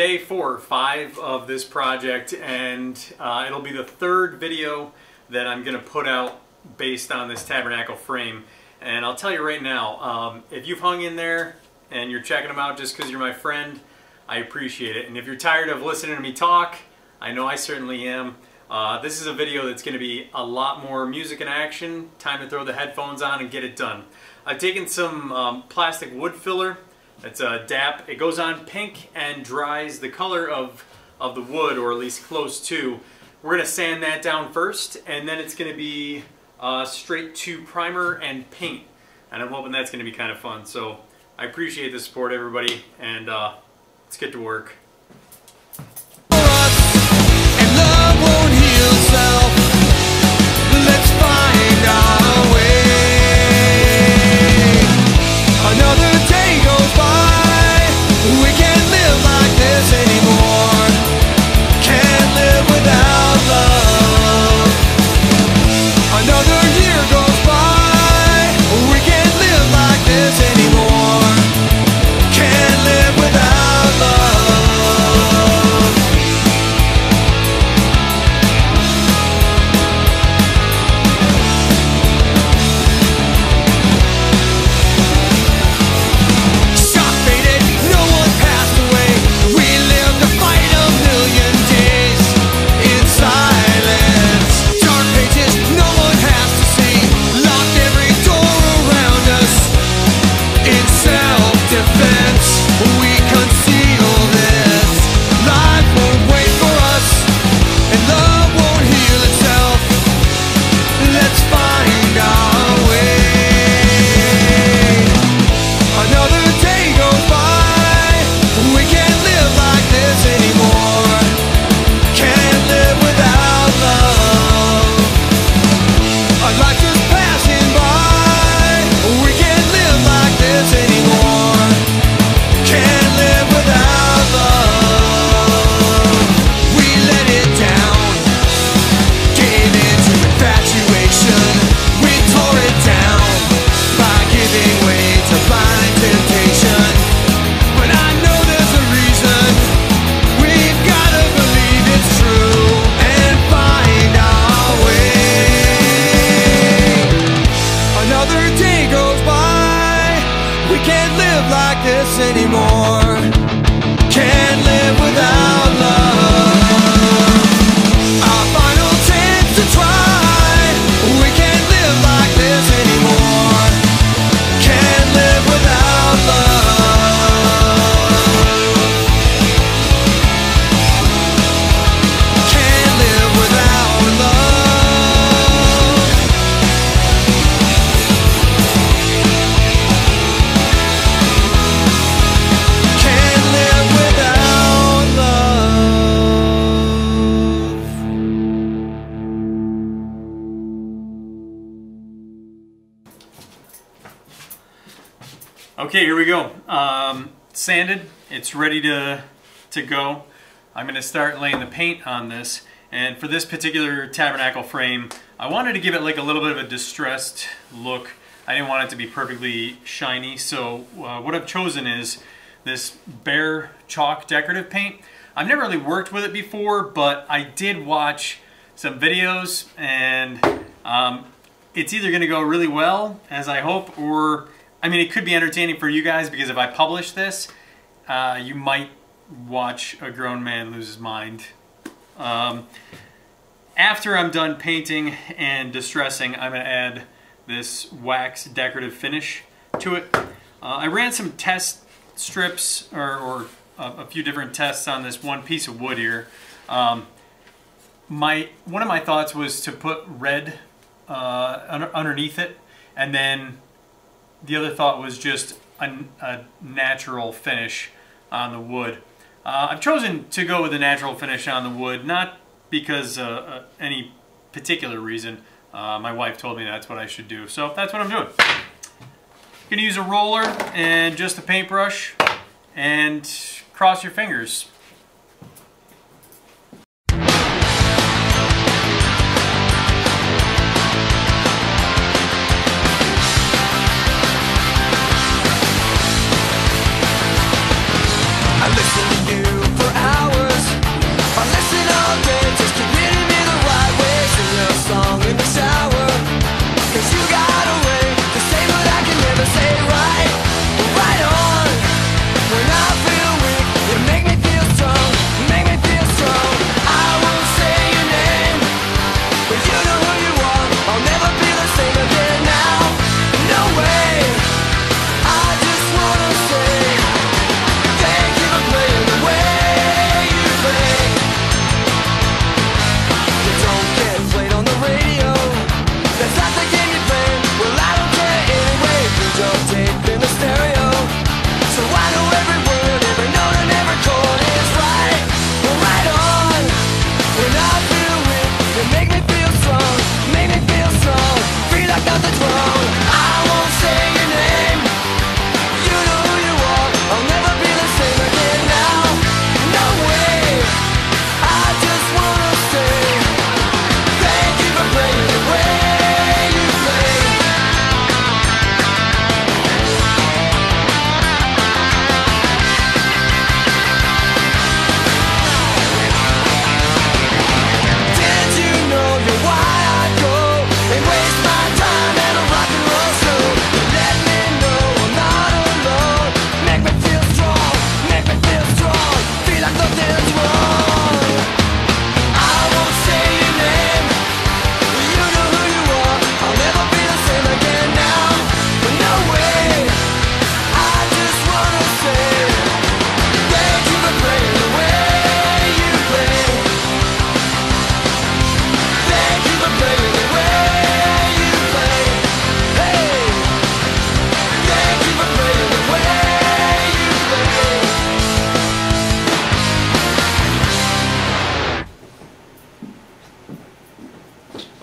day 4 or 5 of this project, and it'll be the third video that I'm going to put out based on this Tabernacle frame. And I'll tell you right now, if you've hung in there and you're checking them out just because you're my friend, I appreciate it. And if you're tired of listening to me talk, I know I certainly am. This is a video that's going to be a lot more music and action. Time to throw the headphones on and get it done. I've taken some plastic wood filler. It's a DAP. It goes on pink and dries the color of the wood, or at least close to. We're going to sand that down first, and then it's going to be straight to primer and paint. And I'm hoping that's going to be kind of fun. So I appreciate the support, everybody, and let's get to work. Let's find our way. Another day goes by. We can't live like this anymore. Can't live without love. Another year goes by. We can't live like this anymore. Can't live without love. Anymore. Can't live without love. Our final chance to try. We can't live like this anymore. Can't live without love. Can't live without love. Can't live without love. Okay, here we go. Sanded, it's ready to go. I'm going to start laying the paint on this, and for this particular Tabernacle frame, I wanted to give it like a little bit of a distressed look. I didn't want it to be perfectly shiny, so what I've chosen is this bare chalk decorative paint. I've never really worked with it before, but I did watch some videos, and it's either going to go really well, as I hope, or I mean, it could be entertaining for you guys, because if I publish this, you might watch a grown man lose his mind. After I'm done painting and distressing, I'm going to add this wax decorative finish to it. I ran some test strips, or a few different tests on this one piece of wood here. One of my thoughts was to put red underneath it, and then the other thought was just a natural finish on the wood. I've chosen to go with a natural finish on the wood, not because any particular reason. My wife told me that's what I should do, so that's what I'm doing. I'm going to use a roller and just a paintbrush, and cross your fingers. I listened to you for hours.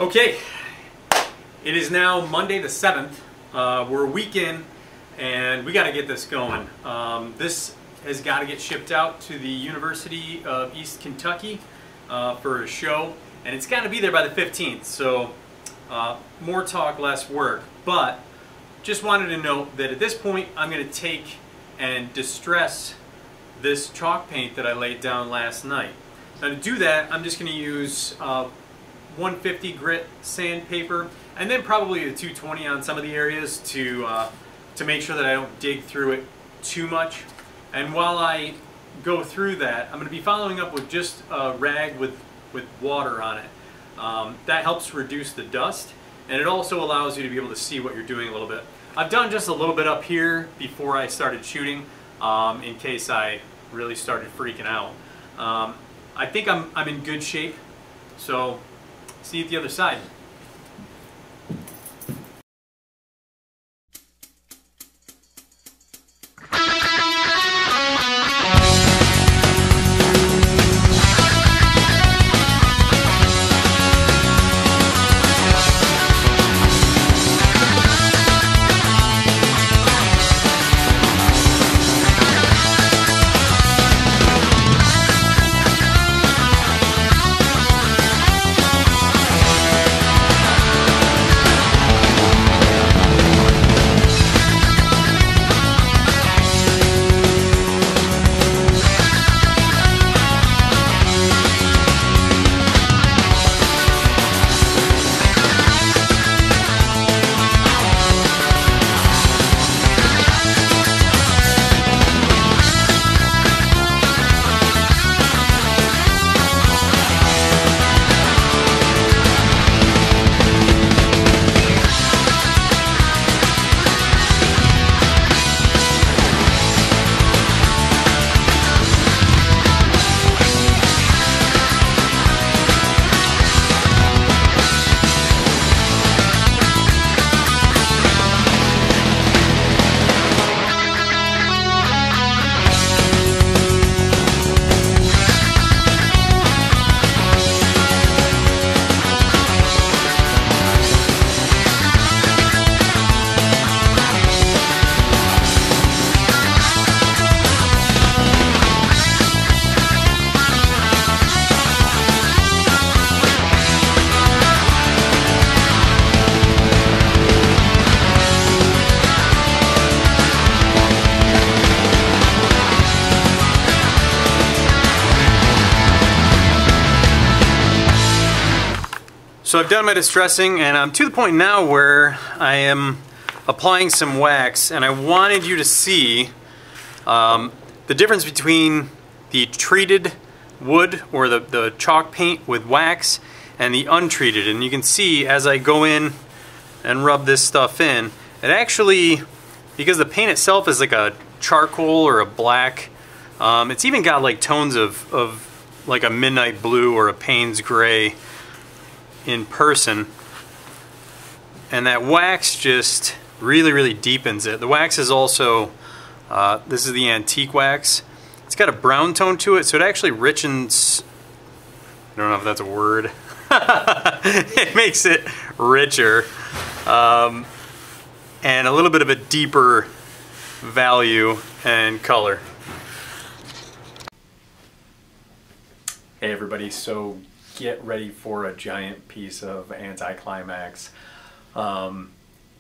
Okay, it is now Monday the 7th. We're a week in, and we got to get this going. This has got to get shipped out to the University of East Kentucky for a show, and it's got to be there by the 15th. So more talk, less work. But just wanted to note that at this point, I'm going to take and distress this chalk paint that I laid down last night. Now to do that, I'm just going to use 150 grit sandpaper, and then probably a 220 on some of the areas to make sure that I don't dig through it too much. And while I go through that, I'm going to be following up with just a rag with water on it. That helps reduce the dust, and it also allows you to be able to see what you're doing a little bit. I've done just a little bit up here before I started shooting, in case I really started freaking out. I think I'm in good shape, so see you at the other side. So I've done my distressing, and I'm to the point now where I am applying some wax, and I wanted you to see the difference between the treated wood or the chalk paint with wax and the untreated. And you can see as I go in and rub this stuff in, it actually, because the paint itself is like a charcoal or a black, it's even got like tones of like a midnight blue or a Payne's gray in person, and that wax just really deepens it. The wax is also, this is the antique wax. It's got a brown tone to it, so it actually richens, I don't know if that's a word, it makes it richer, and a little bit of a deeper value and color. Hey everybody, so get ready for a giant piece of anticlimax.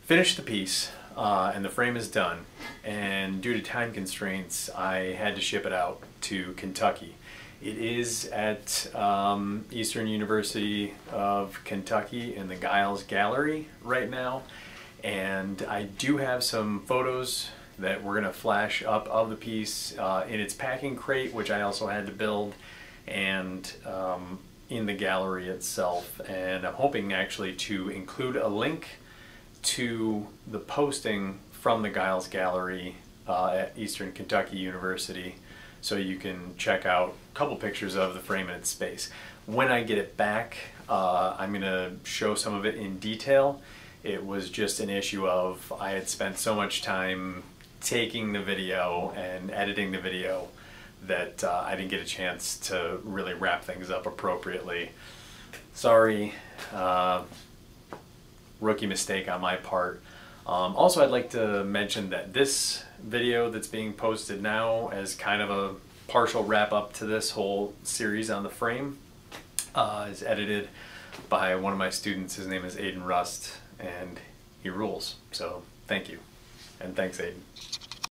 Finished the piece, and the frame is done, and due to time constraints I had to ship it out to Kentucky. It is at Eastern University of Kentucky in the Giles Gallery right now, and I do have some photos that we're going to flash up of the piece in its packing crate, which I also had to build, and in the gallery itself. And I'm hoping actually to include a link to the posting from the Giles Gallery at Eastern Kentucky University, so you can check out a couple pictures of the frame and its space. When I get it back, I'm going to show some of it in detail. It was just an issue of I had spent so much time taking the video and editing the video that I didn't get a chance to really wrap things up appropriately. Sorry, rookie mistake on my part. Also, I'd like to mention that this video that's being posted now as kind of a partial wrap up to this whole series on the frame is edited by one of my students. His name is Aiden Rust, and he rules. So thank you, and thanks, Aiden.